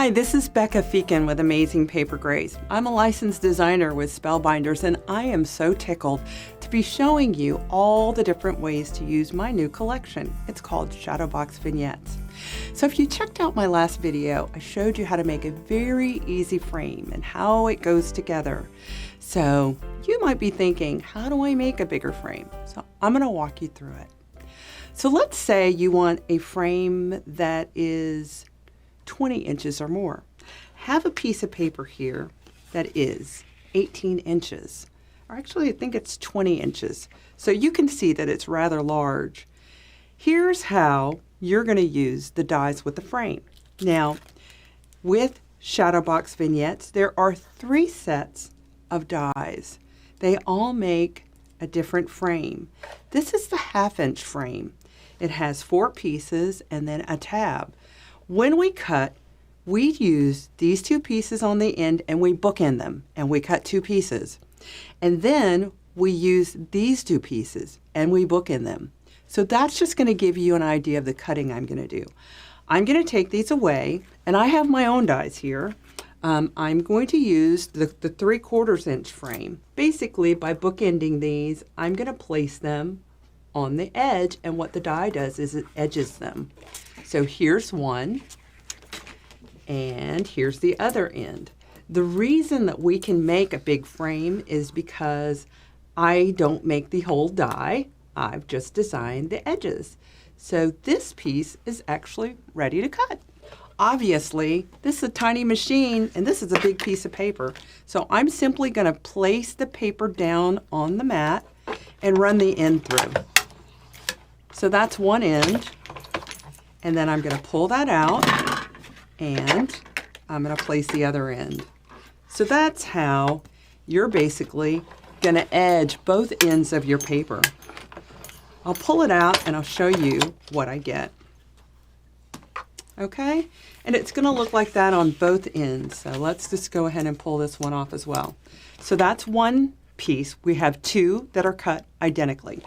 Hi, this is Becca Feakin with Amazing Paper Grace. I'm a licensed designer with Spellbinders, and I am so tickled to be showing you all the different ways to use my new collection. It's called Shadowbox Vignettes. So if you checked out my last video, I showed you how to make a very easy frame and how it goes together. So you might be thinking, how do I make a bigger frame? So I'm going to walk you through it. So let's say you want a frame that is 20 inches or more. Have a piece of paper here that is 18 inches, or actually I think it's 20 inches. So you can see that it's rather large. Here's how you're going to use the dies with the frame. Now, with Shadowbox Vignettes, there are 3 sets of dies. They all make a different frame. This is the 1/2 inch frame. It has 4 pieces and then a tab. When we cut, we use these 2 pieces on the end and we bookend them and we cut 2 pieces. And then we use these 2 pieces and we bookend them. So that's just going to give you an idea of the cutting I'm going to do. I'm going to take these away, and I have my own dies here. I'm going to use the 3/4 inch frame. Basically, by bookending these, I'm going to place them on the edge, and what the die does is it edges them. So here's one, and here's the other end. The reason that we can make a big frame is because I don't make the whole die. I've just designed the edges. So this piece is actually ready to cut. Obviously, this is a tiny machine, and this is a big piece of paper. So I'm simply going to place the paper down on the mat and run the end through. So that's one end. And then I'm going to pull that out, and I'm going to place the other end. So that's how you're basically going to edge both ends of your paper. I'll pull it out and I'll show you what I get. Okay? And it's going to look like that on both ends. So let's just go ahead and pull this one off as well. So that's one piece. We have 2 that are cut identically.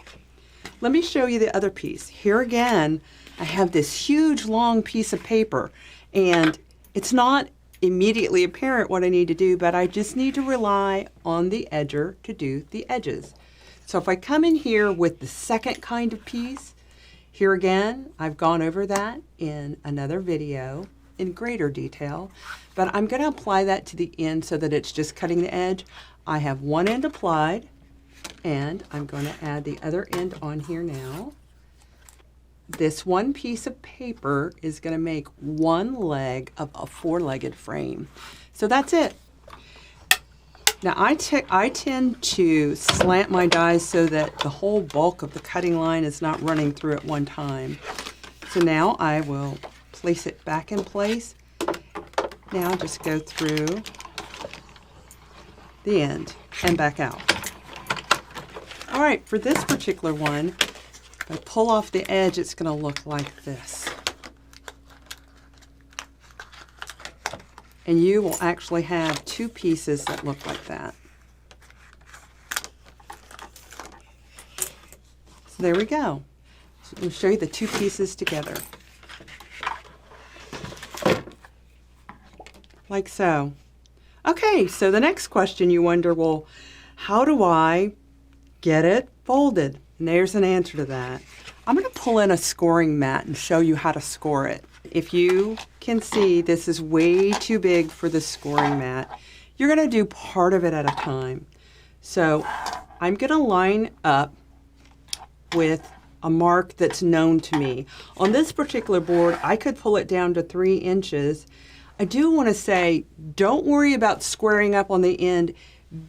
Let me show you the other piece. Here again, I have this huge long piece of paper, and it's not immediately apparent what I need to do, but I just need to rely on the edger to do the edges. So if I come in here with the second kind of piece, here again, I've gone over that in another video in greater detail, but I'm going to apply that to the end so that it's just cutting the edge. I have one end applied, and I'm going to add the other end on here now. This one piece of paper is going to make one leg of a 4-legged frame. So that's it. Now I tend to slant my dies so that the whole bulk of the cutting line is not running through at one time. So now I will place it back in place. Now just go through the end and back out. All right, for this particular one, if I pull off the edge, it's going to look like this. And you will actually have 2 pieces that look like that. So there we go. So I'll show you the 2 pieces together. Like so. Okay, so the next question you wonder, well, how do I get it folded? And there's an answer to that. I'm going to pull in a scoring mat and show you how to score it. If you can see, this is way too big for the scoring mat. You're going to do part of it at a time. So I'm going to line up with a mark that's known to me. On this particular board, I could pull it down to 3 inches. I do want to say, don't worry about squaring up on the end.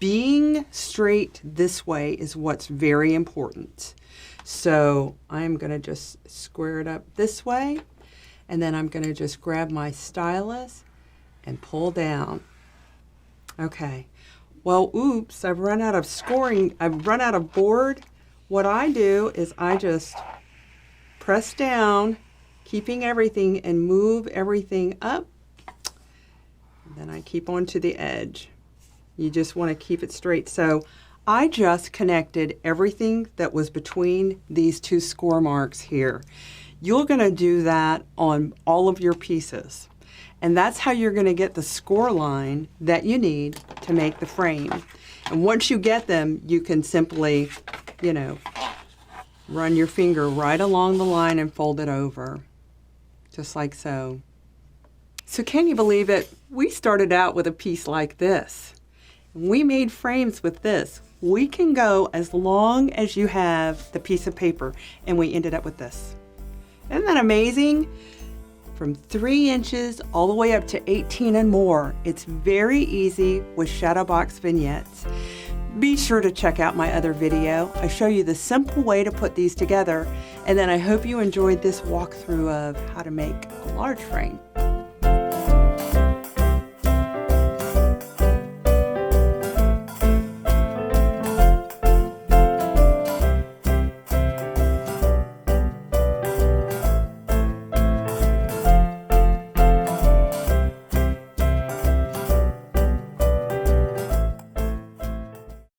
Being straight this way is what's very important. So I'm going to just square it up this way, and then I'm going to just grab my stylus and pull down. Okay. Well, oops, I've run out of scoring. I've run out of board. What I do is I just press down, keeping everything, and move everything up. And then I keep on to the edge. You just want to keep it straight. So I just connected everything that was between these 2 score marks here. You're going to do that on all of your pieces. And that's how you're going to get the score line that you need to make the frame. And once you get them, you can simply, run your finger right along the line and fold it over, just like so. So can you believe it? We started out with a piece like this. We made frames with this. We can go as long as you have the piece of paper, and we ended up with this. Isn't that amazing? From 3 inches all the way up to 18 and more. It's very easy with Shadowbox vignettes. Be sure to check out my other video. I show you the simple way to put these together, and then I hope you enjoyed this walkthrough of how to make a large frame.